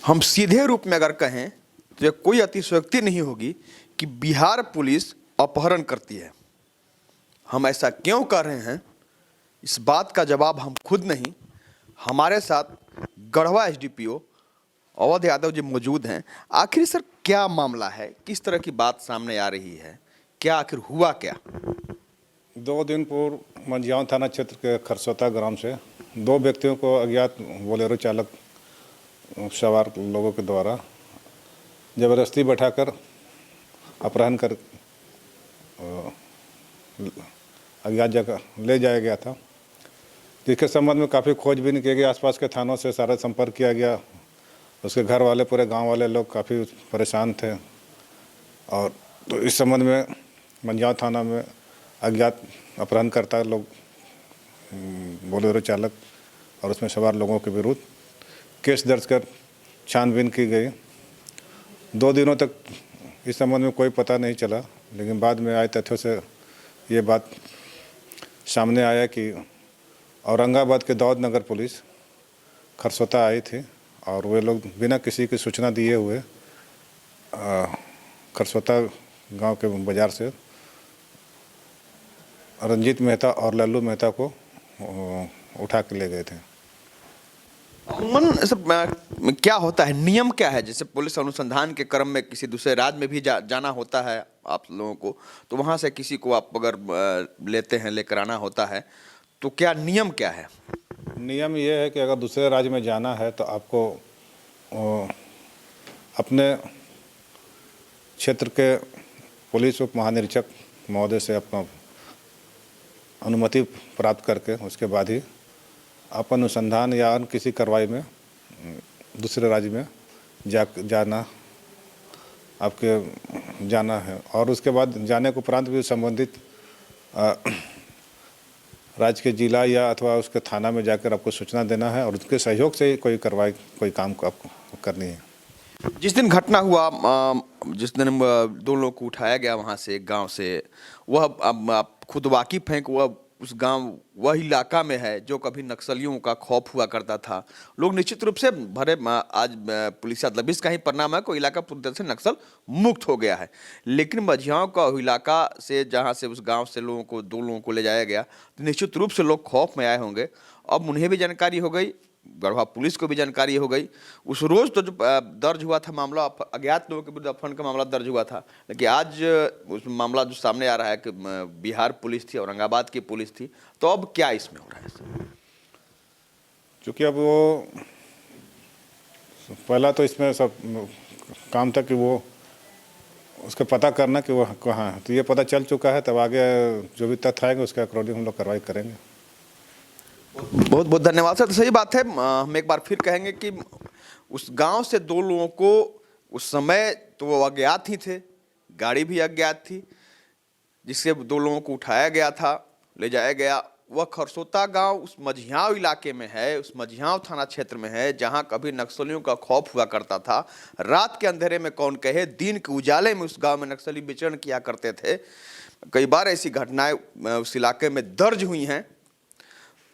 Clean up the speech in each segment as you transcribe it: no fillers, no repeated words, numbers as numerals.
हम सीधे रूप में अगर कहें तो यह कोई अतिशयोक्ति नहीं होगी कि बिहार पुलिस अपहरण करती है। हम ऐसा क्यों कर रहे हैं, इस बात का जवाब हम खुद नहीं, हमारे साथ गढ़वा एसडीपीओ अवध यादव जी मौजूद हैं। आखिर सर क्या मामला है, किस तरह की बात सामने आ रही है, क्या आखिर हुआ क्या? 2 दिन पूर्व मंझियाव थाना क्षेत्र के खरसोता ग्राम से 2 व्यक्तियों को अज्ञात बोलेरो चालक सवार लोगों के द्वारा जबरदस्ती बैठाकर अपहरण कर अज्ञात जगह ले जाया गया था, जिसके संबंध में काफ़ी खोजबीन की गई। आसपास के थानों से सारा संपर्क किया गया। उसके घर वाले, पूरे गांव वाले लोग काफ़ी परेशान थे और तो इस संबंध में मंझियाव थाना में अज्ञात अपहरणकर्ता लोग बोलेरो चालक और उसमें सवार लोगों के विरुद्ध केस दर्ज कर छानबीन की गई। 2 दिनों तक इस संबंध में कोई पता नहीं चला, लेकिन बाद में आए तथ्यों से ये बात सामने आया कि औरंगाबाद के दाऊद नगर पुलिस खरसोता आई थी और वे लोग बिना किसी की सूचना दिए हुए खरसोता गांव के बाज़ार से रंजीत मेहता और लल्लू मेहता को उठा के ले गए थे। अमूमन सब क्या होता है, नियम क्या है? जैसे पुलिस अनुसंधान के क्रम में किसी दूसरे राज्य में भी जाना होता है आप लोगों को, तो वहाँ से किसी को आप अगर लेते हैं, लेकर आना होता है, तो क्या नियम क्या है? नियम ये है कि अगर दूसरे राज्य में जाना है तो आपको अपने क्षेत्र के पुलिस उप महानिरीक्षक महोदय से अपना अनुमति प्राप्त करके उसके बाद ही आप अनुसंधान या अन्य किसी कार्रवाई में दूसरे राज्य में जाना है। और उसके बाद जाने के उपरांत भी संबंधित राज्य के जिला या अथवा उसके थाना में जाकर आपको सूचना देना है और उसके सहयोग से कोई कार्रवाई, कोई काम को आपको करनी है। जिस दिन घटना हुआ, जिस दिन 2 लोगों को उठाया गया वहाँ से, गांव से, वह आप खुद वाकिफ हैं कि वह उस गांव, वह इलाका में है जो कभी नक्सलियों का खौफ हुआ करता था। लोग निश्चित रूप से भरे, आज पुलिस दबिश का ही परिणाम है, कोई इलाका पूरी तरह से नक्सल मुक्त हो गया है। लेकिन मंझियाव का इलाका से, जहां से उस गांव से लोगों को, 2 लोगों को ले जाया गया, तो निश्चित रूप से लोग खौफ में आए होंगे। अब उन्हें भी जानकारी हो गई, गढ़वा पुलिस को भी जानकारी हो गई। उस रोज तो जो दर्ज हुआ था मामला, अज्ञात लोगों के विरुद्ध अपहरण का मामला दर्ज हुआ था, लेकिन आज उस मामला जो सामने आ रहा है कि बिहार पुलिस थी, औरंगाबाद की पुलिस थी, तो अब क्या इसमें हो रहा है? चूँकि अब वो पहला तो इसमें सब काम था कि वो उसका पता करना कि वो कहाँ है, तो ये पता चल चुका है। तब आगे जो भी तथ्य आएंगे उसके अकॉर्डिंग हम लोग कार्रवाई करेंगे। बहुत बहुत धन्यवाद सर। तो सही बात है, हम एक बार फिर कहेंगे कि उस गांव से 2 लोगों को, उस समय तो वो अज्ञात ही थे, गाड़ी भी अज्ञात थी, जिससे 2 लोगों को उठाया गया था, ले जाया गया। वह खरसोता गांव उस मंझियाव इलाके में है, उस मंझियाव थाना क्षेत्र में है, जहां कभी नक्सलियों का खौफ हुआ करता था। रात के अंधेरे में कौन कहे, दिन के उजाले में उस गांव में नक्सली विचरण किया करते थे। कई बार ऐसी घटनाएं उस इलाके में दर्ज हुई हैं।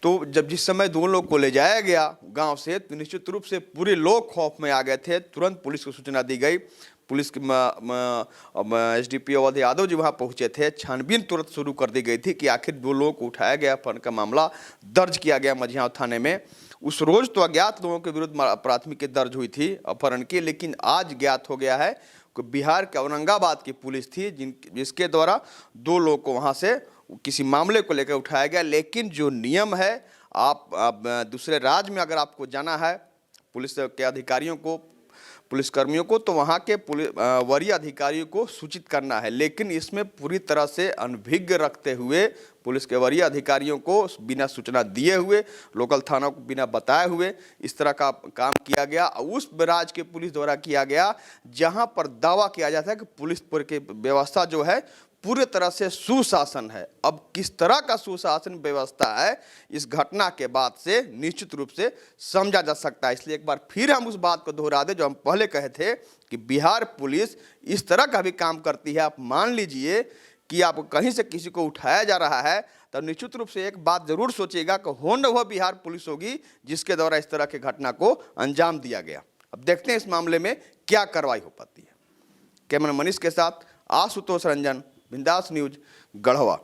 तो जब जिस समय 2 लोग को ले जाया गया गांव से, तो निश्चित रूप से पूरे लोग खौफ में आ गए थे। तुरंत पुलिस को सूचना दी गई। पुलिस के एसडीपीओ अवध यादव जी वहां पहुंचे थे। छानबीन तुरंत शुरू कर दी गई थी कि आखिर 2 लोगों को उठाया गया, अपहरण का मामला दर्ज किया गया मंझियाव थाने में। उस रोज तो अज्ञात लोगों के विरुद्ध प्राथमिकी दर्ज हुई थी अपहरण की, लेकिन आज ज्ञात हो गया है कि बिहार के औरंगाबाद की पुलिस थी जिसके द्वारा 2 लोग को वहां से किसी मामले को लेकर उठाया गया। लेकिन जो नियम है, आप दूसरे राज्य में अगर आपको जाना है, पुलिस के अधिकारियों को, पुलिसकर्मियों को, तो वहाँ के वरीय अधिकारियों को सूचित करना है। लेकिन इसमें पूरी तरह से अनभिज्ञ रखते हुए पुलिस के वरीय अधिकारियों को बिना सूचना दिए हुए, लोकल थानों को बिना बताए हुए इस तरह का काम किया गया। उस राज्य के पुलिस द्वारा किया गया जहां पर दावा किया जाता है कि पुलिस की व्यवस्था जो है पूरी तरह से सुशासन है। अब किस तरह का सुशासन व्यवस्था है, इस घटना के बाद से निश्चित रूप से समझा जा सकता है। इसलिए एक बार फिर हम उस बात को दोहरा दें जो हम पहले कहे थे कि बिहार पुलिस इस तरह का भी काम करती है। आप मान लीजिए कि आप कहीं से किसी को उठाया जा रहा है, तब निश्चित रूप से एक बात जरूर सोचिएगा कि हो न वह बिहार पुलिस होगी जिसके द्वारा इस तरह की घटना को अंजाम दिया गया। अब देखते हैं इस मामले में क्या कार्रवाई हो पाती है। कैमरा मनीष के साथ आशुतोष रंजन, बिंदास न्यूज, गढ़वा।